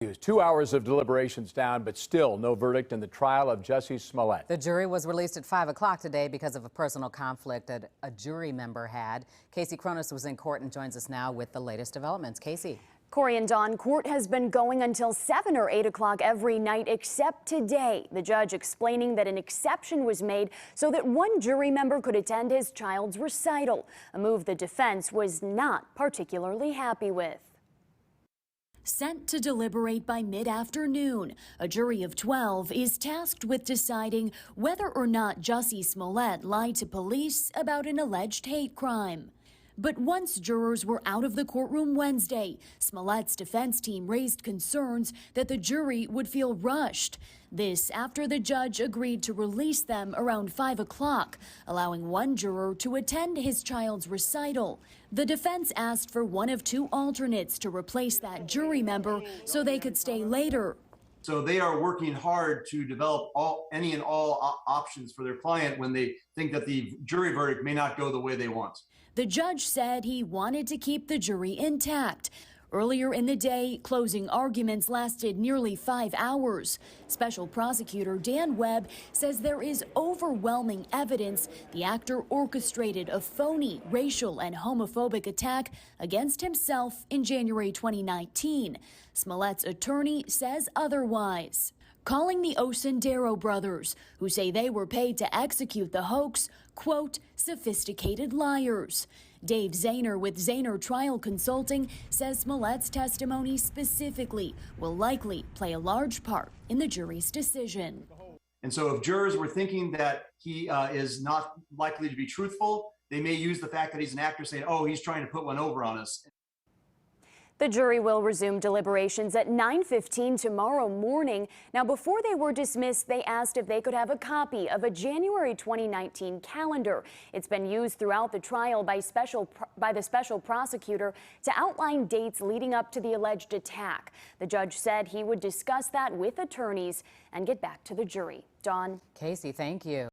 2 hours of deliberations down, but still no verdict in the trial of Jussie Smollett. The jury was released at 5 o'clock today because of a personal conflict that a jury member had. Casey Cronus was in court and joins us now with the latest developments. Casey. Corey and Dawn, court has been going until 7 or 8 o'clock every night except today. The judge explaining that an exception was made so that one jury member could attend his child's recital, a move the defense was not particularly happy with. Sent to deliberate by mid-afternoon, a jury of 12 is tasked with deciding whether or not Jussie Smollett lied to police about an alleged hate crime. But once jurors were out of the courtroom Wednesday, Smollett's defense team raised concerns that the jury would feel rushed. This after the judge agreed to release them around 5 o'clock, allowing one juror to attend his child's recital. The defense asked for one of two alternates to replace that jury member so they could stay later. So they are working hard to develop any and all options for their client when they think that the jury verdict may not go the way they want. The judge said he wanted to keep the jury intact. Earlier in the day, closing arguments lasted nearly 5 hours. Special prosecutor Dan Webb says there is overwhelming evidence the actor orchestrated a phony racial and homophobic attack against himself in January 2019. Smollett's attorney says otherwise, calling the Osendero brothers, who say they were paid to execute the hoax, quote, sophisticated liars. Dave Zahner with Zahner Trial Consulting says Smollett's testimony specifically will likely play a large part in the jury's decision. And so if jurors were thinking that he is not likely to be truthful, they may use the fact that he's an actor saying, oh, he's trying to put one over on us. The jury will resume deliberations at 9:15 tomorrow morning. Now, before they were dismissed, they asked if they could have a copy of a January 2019 calendar. It's been used throughout the trial by the special prosecutor to outline dates leading up to the alleged attack. The judge said he would discuss that with attorneys and get back to the jury. Dawn. Casey, thank you.